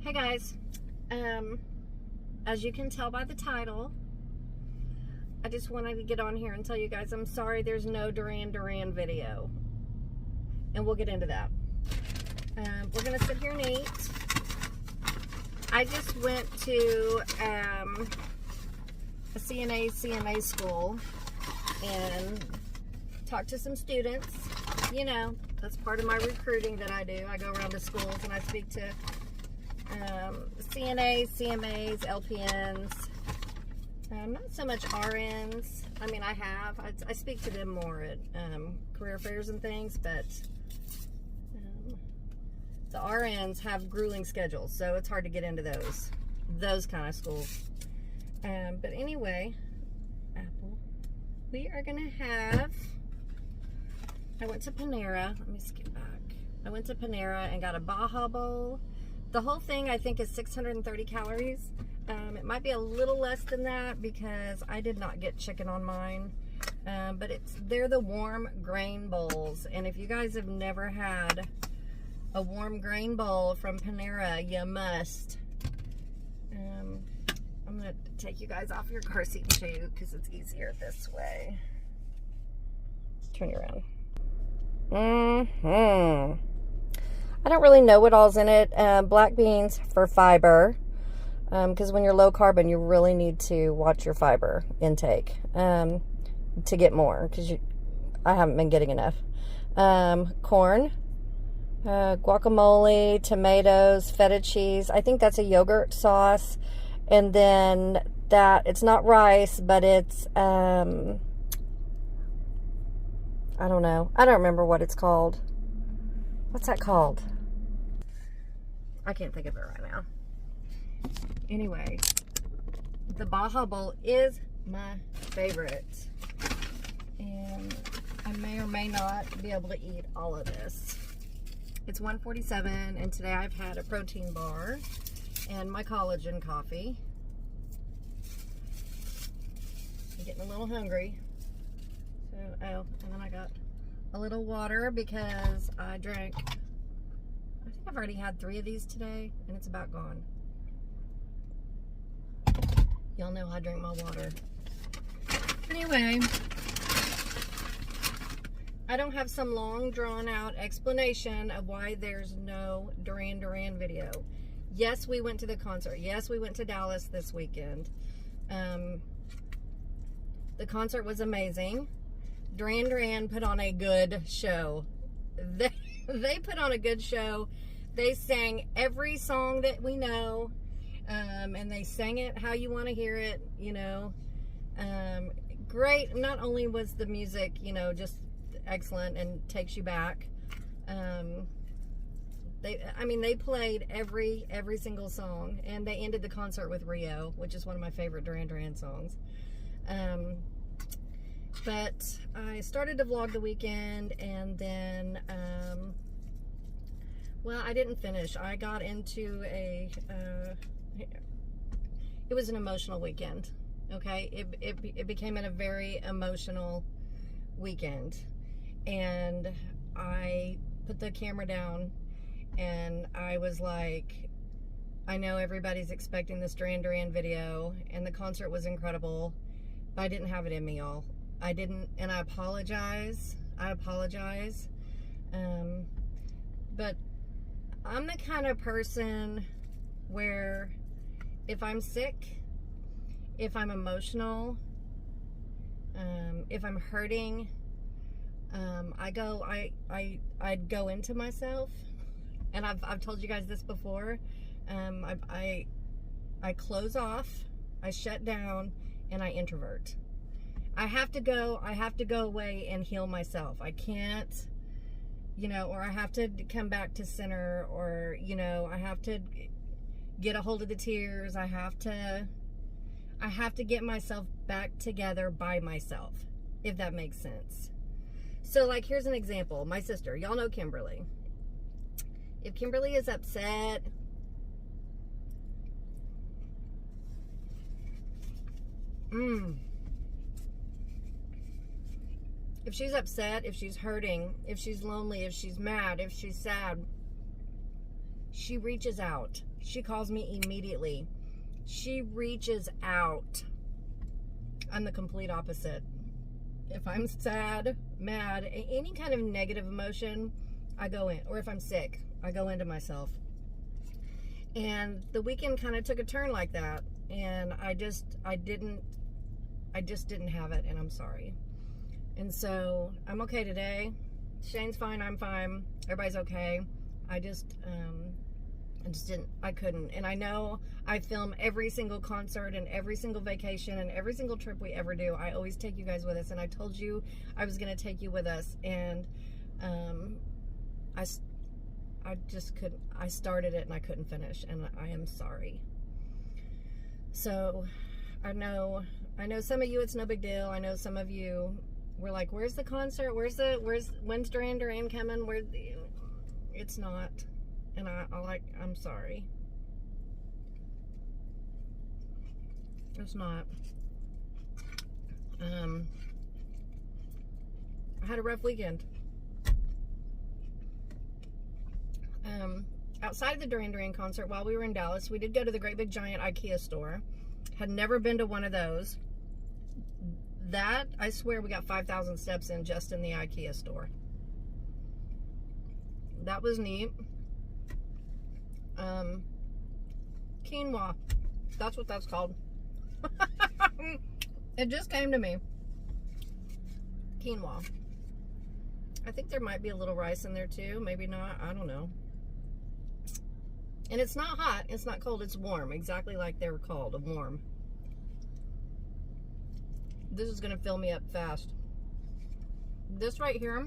Hey guys, as you can tell by the title, I just wanted to get on here and tell you guys I'm sorry there's no Duran Duran video, and we'll get into that. We're gonna sit here and eat. I just went to a CNA school and talked to some students. You know, that's part of my recruiting that I do. I go around to schools and I speak to CNAs, CMAs, LPNs, not so much RNs. I mean, I speak to them more at career fairs and things, but the RNs have grueling schedules, so it's hard to get into those kind of schools. But anyway, Apple, we are gonna have, I went to Panera. Let me skip back. I went to Panera and got a Baja Bowl. The whole thing, I think, is 630 calories. It might be a little less than that because I did not get chicken on mine. But they're the warm grain bowls. And if you guys have never had a warm grain bowl from Panera, you must. I'm going to take you guys off your car seat and show you because it's easier this way. Turn you around. I don't really know what all's in it. Black beans for fiber, because when you're low carbon, you really need to watch your fiber intake to get more, because I haven't been getting enough. Corn, guacamole, tomatoes, feta cheese. I think that's a yogurt sauce, and then it's not rice, but it's I don't know. I don't remember what it's called. What's that called? I can't think of it right now. Anyway, the Baja Bowl is my favorite. And I may or may not be able to eat all of this. It's $1.47, and today I've had a protein bar and my collagen coffee. I'm getting a little hungry. So, and then I got a little water because I think I've already had 3 of these today and it's about gone. Y'all know I drink my water. Anyway, I don't have some long drawn out explanation of why there's no Duran Duran video. Yes, we went to the concert. Yes, we went to Dallas this weekend. The concert was amazing. Duran Duran put on a good show. They put on a good show. They sang every song that we know, and they sang it how you want to hear it, you know. Great. Not only was the music, you know, just excellent and takes you back. They played every single song, and they ended the concert with Rio, which is one of my favorite Duran Duran songs. But I started to vlog the weekend, and then, well, I didn't finish. I got into it was an emotional weekend, okay? It became a very emotional weekend, and I put the camera down, and I was like, I know everybody's expecting this Duran Duran video, and the concert was incredible, but I didn't have it in me, y'all. I didn't, and I apologize. But I'm the kind of person where if I'm sick, if I'm emotional, if I'm hurting, I'd go into myself, and I've told you guys this before. I close off, I shut down, and I introvert. I have to go away and heal myself. I can't, you know, or I have to come back to center, or, you know, I have to get a hold of the tears. I have to get myself back together by myself, if that makes sense. So, like, here's an example. My sister, y'all know Kimberly. If Kimberly is upset, if she's upset, if she's hurting, if she's lonely, if she's mad, if she's sad, She reaches out. She calls me immediately. She reaches out. I'm the complete opposite. If I'm sad, mad, any kind of negative emotion, I go in. Or if I'm sick, I go into myself. And the weekend kind of took a turn like that. And I just didn't have it, and I'm sorry. And so I'm okay today. Shane's fine, I'm fine. Everybody's okay. I couldn't. And I know I film every single concert and every single vacation and every single trip we ever do. I always take you guys with us, and I told you I was going to take you with us. And I just couldn't. I started it and I couldn't finish, and I am sorry. So I know some of you it's no big deal. I know some of you were like, where's the concert? When's Duran Duran coming? It's not. And I'm sorry. It's not. I had a rough weekend. Outside of the Duran Duran concert, while we were in Dallas, we did go to the great big giant IKEA store. Had never been to one of those. That, I swear, we got 5,000 steps in just in the IKEA store. That was neat. Quinoa. That's what that's called. It just came to me. Quinoa. I think there might be a little rice in there too. Maybe not. I don't know. And it's not hot. It's not cold. It's warm. Exactly like they were called. A warm. This is going to fill me up fast. This right here.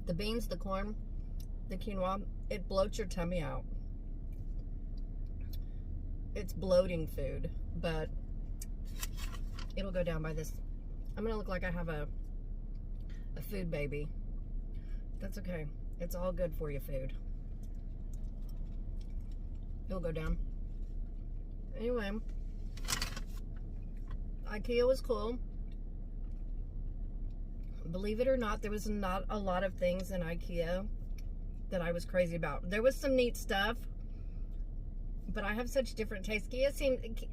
The beans, the corn, the quinoa, it bloats your tummy out. It's bloating food, but it'll go down by this. I'm going to look like I have a food baby. That's okay. It's all good for you, food. It'll go down. Anyway, IKEA was cool. Believe it or not, there was not a lot of things in IKEA that I was crazy about. There was some neat stuff, but I have such different tastes.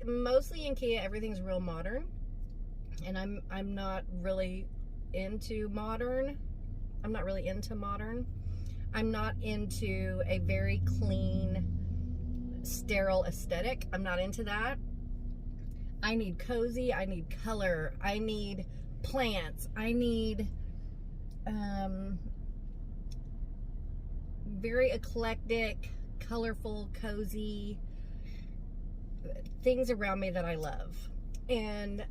Mostly in IKEA, everything's real modern, and I'm not really into modern. I'm not really into modern. I'm not into a very clean, sterile aesthetic. I'm not into that. I need cozy. I need color. I need plants. I need very eclectic, colorful, cozy things around me that I love. And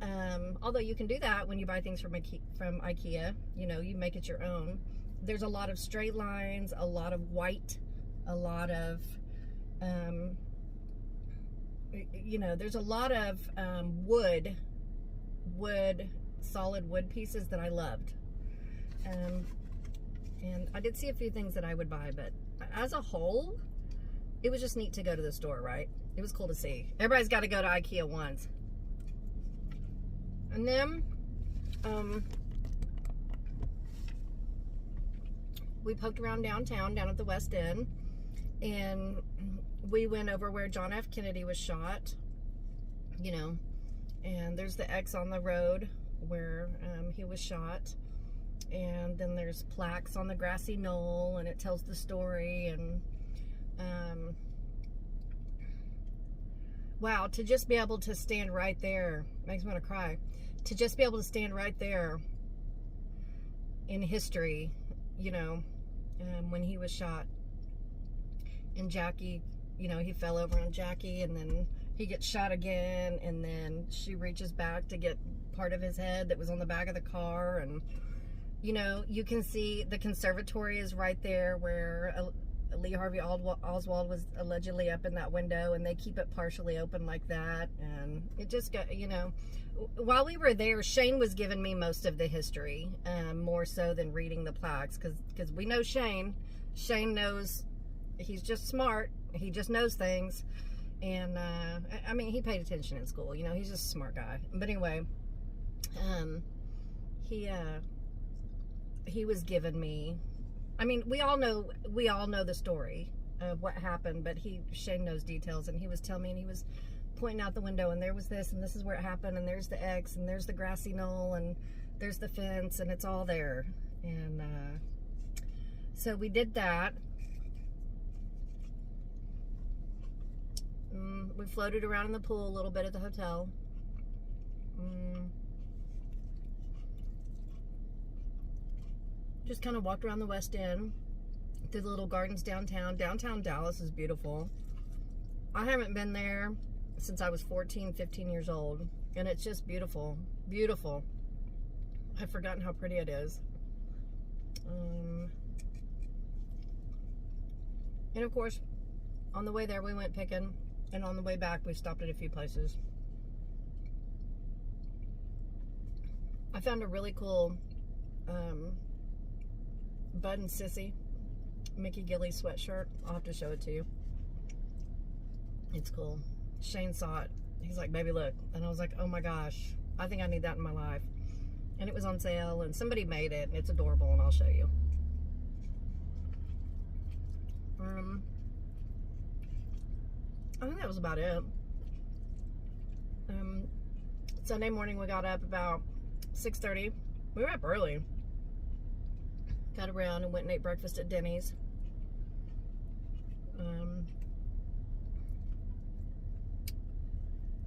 although you can do that when you buy things from IKEA, you know, you make it your own. There's a lot of straight lines, a lot of white, a lot of you know, there's a lot of solid wood pieces that I loved. And I did see a few things that I would buy, but as a whole, it was just neat to go to the store, right? It was cool to see. Everybody's got to go to IKEA once. And then, we poked around downtown, down at the West End, and we went over where John F. Kennedy was shot, you know, and there's the X on the road where he was shot, and then there's plaques on the grassy knoll, and it tells the story. And wow, to just be able to stand right there makes me want to cry. To just be able to stand right there in history, you know, when he was shot, and Jackie, you know, he fell over on Jackie, and then he gets shot again, and then she reaches back to get part of his head that was on the back of the car. And you know, you can see the conservatory is right there where Lee Harvey Oswald was allegedly up in that window, and they keep it partially open like that. And it just got, you know, while we were there, Shane was giving me most of the history, more so than reading the plaques, because we know Shane knows. He's just smart. He just knows things. And I mean, he paid attention in school, you know, he's just a smart guy. But anyway, he was giving me, I mean, we all know the story of what happened, but Shane knows details, and he was telling me, and he was pointing out the window, and there was this, and this is where it happened, and there's the X, and there's the grassy knoll, and there's the fence, and it's all there. And so we did that. We floated around in the pool a little bit at the hotel. Just kind of walked around the West End, through the little gardens downtown. Downtown Dallas is beautiful. I haven't been there since I was 14, 15 years old, and it's just beautiful. Beautiful. I've forgotten how pretty it is. And of course, on the way there we went picking, and on the way back we stopped at a few places. I found a really cool Bud and Sissy Mickey Gilley sweatshirt. I'll have to show it to you. It's cool. Shane saw it. He's like, baby, look. And I was like, oh my gosh, I think I need that in my life. And it was on sale, and somebody made it, and it's adorable, and I'll show you. I think that was about it. Sunday morning we got up about 6:30. We were up early. Got around and went and ate breakfast at Denny's.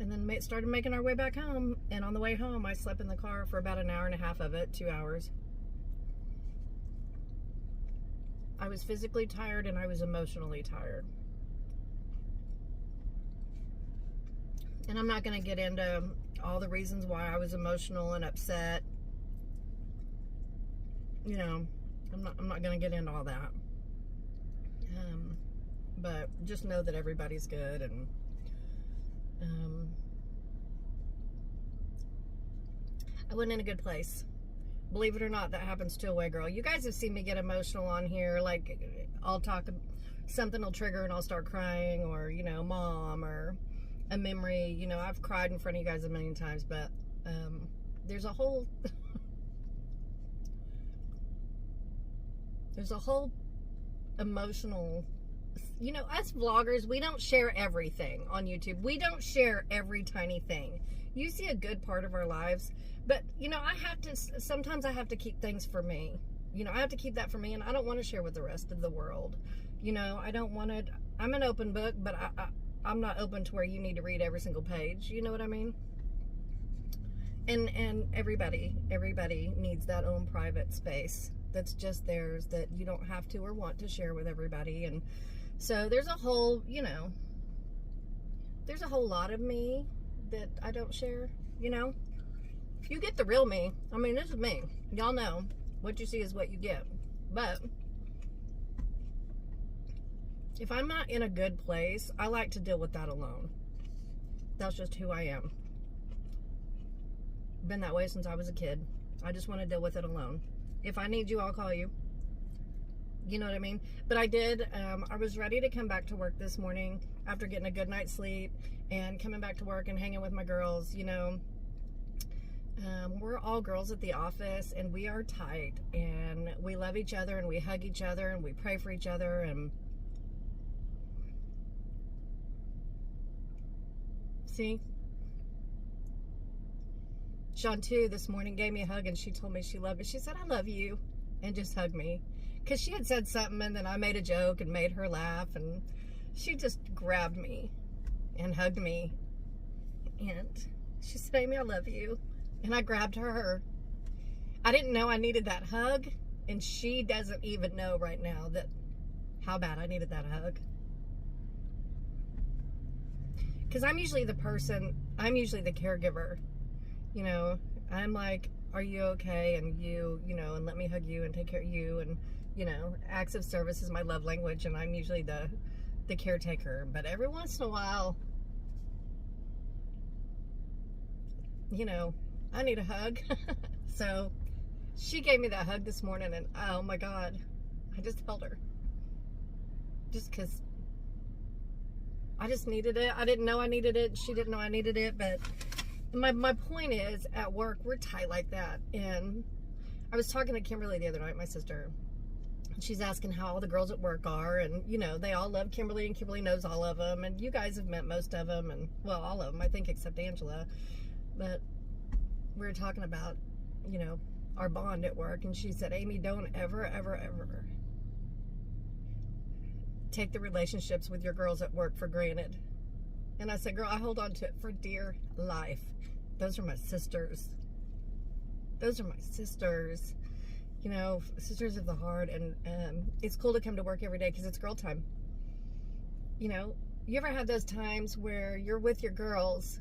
And then started making our way back home. And on the way home, I slept in the car for about an hour and a half of it, 2 hours. I was physically tired and I was emotionally tired. And I'm not going to get into all the reasons why I was emotional and upset. You know, I'm not going to get into all that. But just know that everybody's good, and I went in a good place. Believe it or not, that happens to a way girl. You guys have seen me get emotional on here. Like, I'll talk, something will trigger and I'll start crying, or, you know, mom, or a memory. You know, I've cried in front of you guys a million times, but there's a whole there's a whole emotional, you know, us vloggers, we don't share everything on YouTube. We don't share every tiny thing. You see a good part of our lives, but, you know, sometimes I have to keep things for me. You know, I have to keep that for me, and I don't want to share with the rest of the world. You know, I don't want to, I'm an open book, but I'm not open to where you need to read every single page. You know what I mean? And everybody needs that own private space that's just theirs, that you don't have to or want to share with everybody. And so there's a whole, you know, there's a whole lot of me that I don't share, you know. You get the real me. I mean, this is me. Y'all know what you see is what you get. But if I'm not in a good place, I like to deal with that alone. That's just who I am. Been that way since I was a kid. I just want to deal with it alone. If I need you, I'll call you. You know what I mean? But I did, I was ready to come back to work this morning after getting a good night's sleep and coming back to work and hanging with my girls. You know, we're all girls at the office, and we are tight, and we love each other, and we hug each other, and we pray for each other. And see, Shantu this morning gave me a hug, and she told me she loved me. She said, I love you, and just hugged me. Because she had said something, and then I made a joke and made her laugh, and she just grabbed me and hugged me. And she said, Amy, I love you. And I grabbed her. I didn't know I needed that hug, and she doesn't even know right now that how bad I needed that hug. Because I'm usually the caregiver. You know, I'm like, are you okay? And you know, and let me hug you and take care of you. And, you know, acts of service is my love language, and I'm usually the caretaker. But every once in a while, you know, I need a hug. So she gave me that hug this morning, and oh my God, I just held her. Just because I just needed it. I didn't know I needed it. She didn't know I needed it. But my point is, at work, we're tight like that. And I was talking to Kimberly the other night, my sister. She's asking how all the girls at work are, and you know, they all love Kimberly, and Kimberly knows all of them, and you guys have met most of them, and well, all of them, I think, except Angela. But we were talking about, you know, our bond at work, and she said, Amy, don't ever, ever, ever take the relationships with your girls at work for granted. And I said, girl, I hold on to it for dear life. Those are my sisters. Those are my sisters. You know, sisters of the heart. And it's cool to come to work every day because it's girl time. You know, you ever had those times where you're with your girls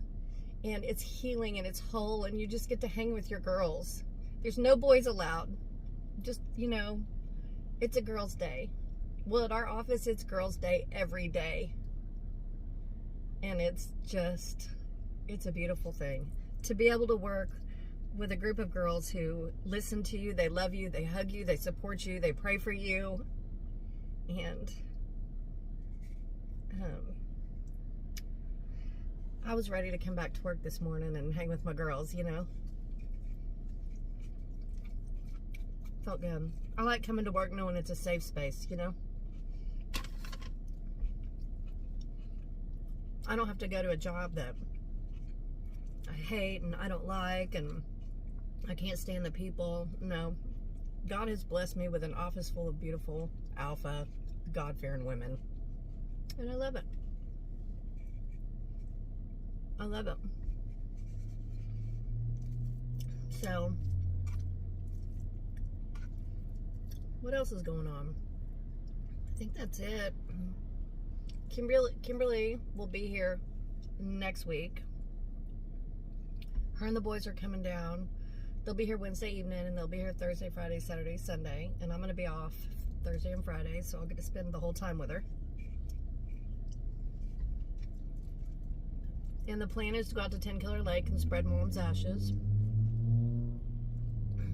and it's healing and it's whole and you just get to hang with your girls? There's no boys allowed. Just, you know, it's a girls' day. Well, at our office, it's girls' day every day. And it's just, it's a beautiful thing. To be able to work with a group of girls who listen to you, they love you, they hug you, they support you, they pray for you. And I was ready to come back to work this morning and hang with my girls, you know. Felt good. I like coming to work knowing it's a safe space, you know. I don't have to go to a job that I hate and I don't like and I can't stand the people. No. God has blessed me with an office full of beautiful, alpha, God-fearing women. And I love it. I love it. So, what else is going on? I think that's it. Kimberly will be here next week. Her and the boys are coming down. They'll be here Wednesday evening, and they'll be here Thursday, Friday, Saturday, Sunday. And I'm going to be off Thursday and Friday, so I'll get to spend the whole time with her. And the plan is to go out to 10 Killer Lake and spread Mom's ashes.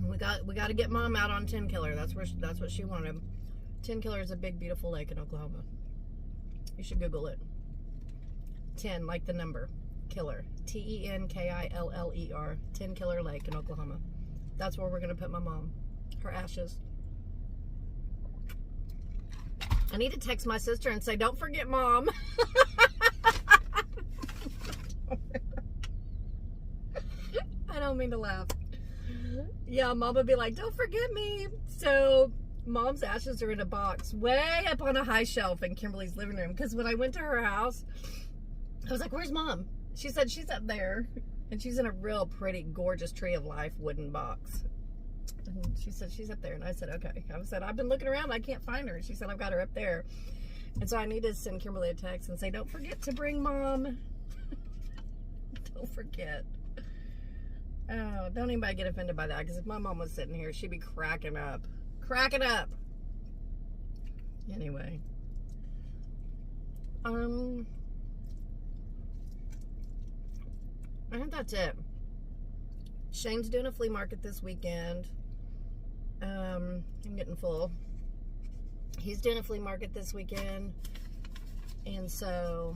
We got to get Mom out on 10 Killer. That's what she wanted. 10 Killer is a big, beautiful lake in Oklahoma. You should Google it. 10, like the number. Killer. Tenkiller. 10 Killer Lake in Oklahoma. That's where we're going to put my mom. Her ashes. I need to text my sister and say, don't forget Mom. I don't mean to laugh. Yeah, Mom would be like, don't forget me. So Mom's ashes are in a box way up on a high shelf in Kimberly's living room. Because when I went to her house, I was like, where's Mom? She said she's up there. And she's in a real pretty, gorgeous Tree of Life wooden box. And she said she's up there. And I said, okay. I said, I've been looking around. I can't find her. She said, I've got her up there. And so I need to send Kimberly a text and say, don't forget to bring Mom. Don't forget. Oh, don't anybody get offended by that. Because if my mom was sitting here, she'd be cracking up. Cracking up. Anyway. I think that's it. Shane's doing a flea market this weekend. I'm getting full. He's doing a flea market this weekend. And so,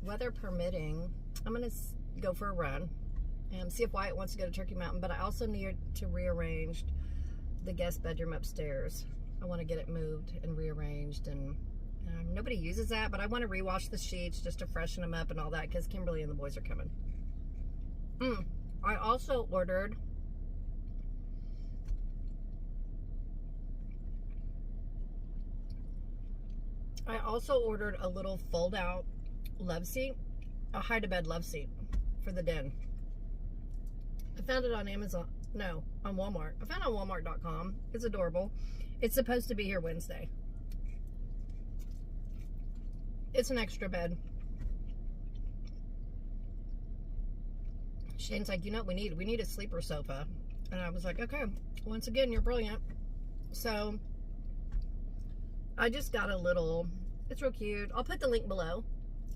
weather permitting, I'm going to go for a run. And see if Wyatt wants to go to Turkey Mountain. But I also need to rearrange the guest bedroom upstairs. I want to get it moved and rearranged. And nobody uses that. But I want to rewash the sheets just to freshen them up and all that. Because Kimberly and the boys are coming. I also ordered a little fold-out love seat. A hide-to-bed love seat for the den. I found it on Amazon. No, on Walmart. I found it on Walmart.com. It's adorable. It's supposed to be here Wednesday. It's an extra bed. Shane's like, you know what we need? We need a sleeper sofa. And I was like, okay, once again, you're brilliant. So, I just got a little, it's real cute. I'll put the link below.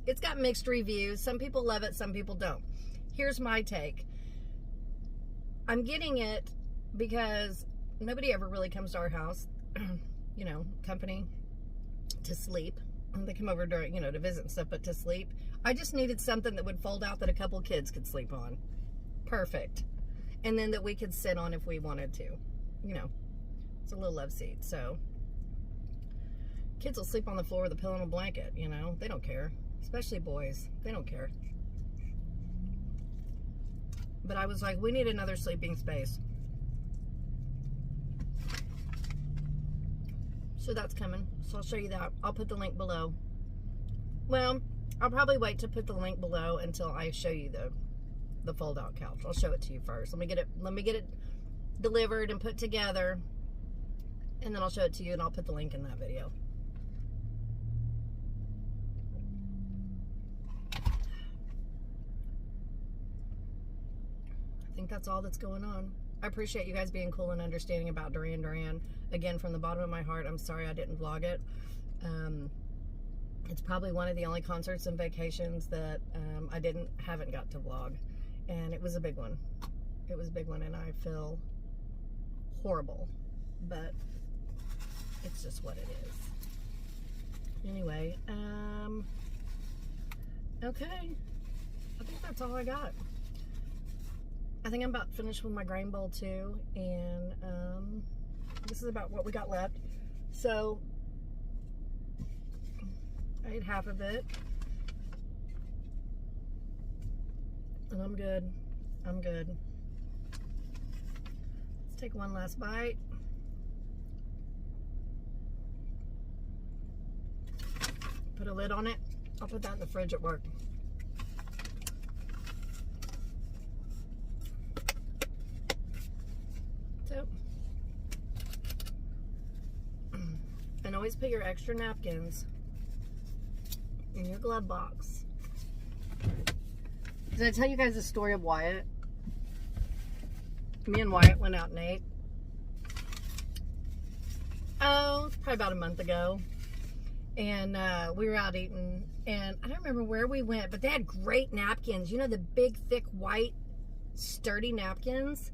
It's got mixed reviews. Some people love it, some people don't. Here's my take. I'm getting it because nobody ever really comes to our house, you know, company, to sleep. They come over during, you know, to visit and stuff, but to sleep. I just needed something that would fold out that a couple kids could sleep on. Perfect. And then that we could sit on if we wanted to. you know, it's a little love seat. So kids will sleep on the floor with a pillow and a blanket, you know. They don't care. Especially boys. They don't care. But I was like, we need another sleeping space. So that's coming. So I'll show you that. I'll put the link below. Well, I'll probably wait to put the link below until I show you the fold-out couch. I'll show it to you first. Let me get it delivered and put together, and then I'll show it to you, and I'll put the link in that video. I think that's all that's going on. I appreciate you guys being cool and understanding about Duran Duran. Again, from the bottom of my heart, I'm sorry I didn't vlog it. It's probably one of the only concerts and vacations that I haven't got to vlog. And it was a big one. It was a big one, and I feel horrible. But it's just what it is. Anyway, okay. I think that's all I got. I think I'm about finished with my grain bowl too, and this is about what we got left. So I ate half of it, and I'm good. I'm good. Let's take one last bite. Put a lid on it. I'll put that in the fridge at work. So, and always put your extra napkins in your glove box. Did I tell you guys the story of Wyatt? Me and Wyatt went out and ate. Oh, probably about a month ago. And we were out eating, and I don't remember where we went, but they had great napkins. You know, the big, thick, white, sturdy napkins?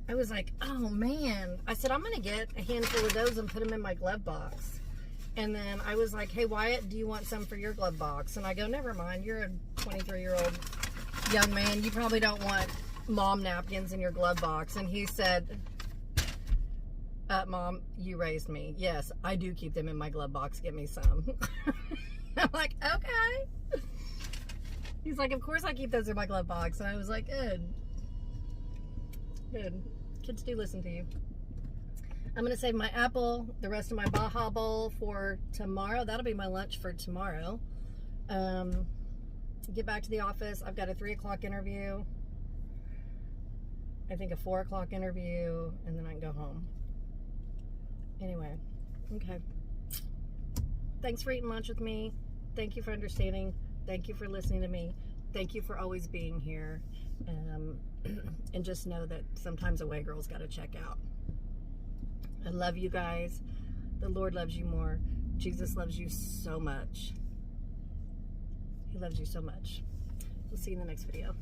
I was like, oh man. I said, I'm going to get a handful of those and put them in my glove box. And then I was like, hey, Wyatt, do you want some for your glove box? And I go, never mind. You're a 23-year-old young man. You probably don't want mom napkins in your glove box. And he said, Mom, you raised me. Yes, I do keep them in my glove box. Get me some. I'm like, okay. He's like, of course I keep those in my glove box. And I was like, good. Good. Kids do listen to you. I'm going to save my apple, the rest of my Baja Bowl for tomorrow. That'll be my lunch for tomorrow. Get back to the office. I've got a 3 o'clock interview. I think a 4 o'clock interview, and then I can go home. Anyway, okay. Thanks for eating lunch with me. Thank you for understanding. Thank you for listening to me. Thank you for always being here. And just know that sometimes away girl's got to check out. I love you guys. The Lord loves you more. Jesus loves you so much. He loves you so much. We'll see you in the next video.